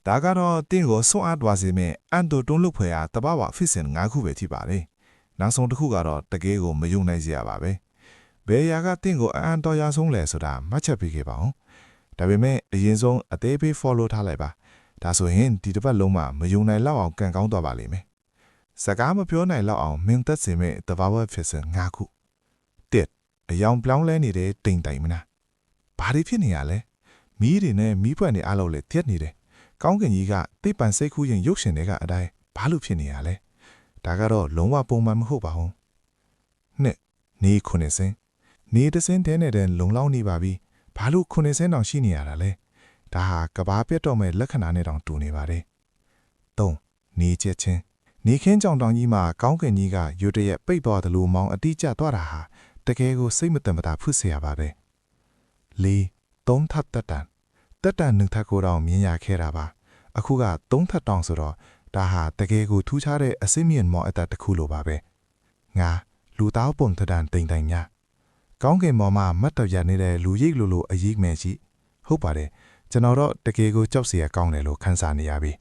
ဒါကတော့တင်းကိုဆွန့်အားသွားစေမဲ့အန်တိုတွန်းလုပ်ဖွယ်အားတဘာဝဖြစ်စဉ်၅ခုပဲထိပါလေနောက်ဆုံးတစ်ခုကတော့တကယ်ကိုမယုံနိုင်စရာပါပဲဘယ်ရာကတင်းကိုအန်တော်ရဆုံးလဲဆိုတာမှတ်ချက်ပေးခဲ့ပါအောင်ဒါပေမဲ့အရင်ဆုံးအသေးပေး follow ထားလိုက်ပါဒါဆိုရင်ဒီတစ်ပတ်လုံးမှာမယုံနိုင်လောက်အောင်ကန်ကောင်းသွားပါလိမ့်မယ်စကားမပြောနိုင်လောက်အောင်မင်းသက်စေမဲ့တဘာဝဖြစ်စဉ်၅ခုတစ်အယောင်ပြောင်းလဲနေတဲ့တိမ်တိုင်မနာဘာတွေဖြစ်နေရလဲမီးတွေနဲ့မီးပွက်တွေအားလုံးလည်းတက်နေတယ်ကောင်းကင်ကြီးကတိတ်ပန်စိတ်ကူးရင်ရုပ်ရှင်တွေကအတိုင်းဘာလို့ဖြစ်နေရလဲဒါကတော့လုံးဝပုံမှန်မဟုတ်ပါဘူးနှစ်နေခုနှစ်စင်းနေတစင်းတဲနေတဲ့လုံလောက်နေပါပြီဘာလို့ခုနှစ်စင်းတောင်ရှိနေရတာလဲဒါဟာကဘာပြတ်တော့မဲ့လက္ခဏာနဲ့တောင်တူနေပါတယ်သုံးနေချက်ချင်းနေခင်းကြောင်တောင်ကြီးမှာကောင်းကင်ကြီးကရွတ်တရက်ပိတ်သွားတယ်လို့မောင်းအတိကျသွားတာဟာတကယ်ကိုစိတ်မတန်မတာဖြစ်เสียပါပဲလေးသုံးထပ်တက်တန်နှုတ်ထပ်ကိုတော့မြင်ရခဲ့တာပါအခုကသုံးထပ်တောင်ဆိုတော့ဒါဟာတကယ်ကိုထူးခြားတဲ့အစိမ့်မြင့်မော်အတတစ်ခုလိုပါပဲငါလူသားပုံထဒန်တိမ်တိုင်ညာကောင်းကင်မော်မှာမတ်တော်ရနေတဲ့လူရိပ်လိုအရေးမယ်ရှိဟုတ်ပါတယ်ကျွန်တော်တော့တကယ်ကိုကြောက်เสียကောင်းတယ်လို့ခန်းစားနေရပြီ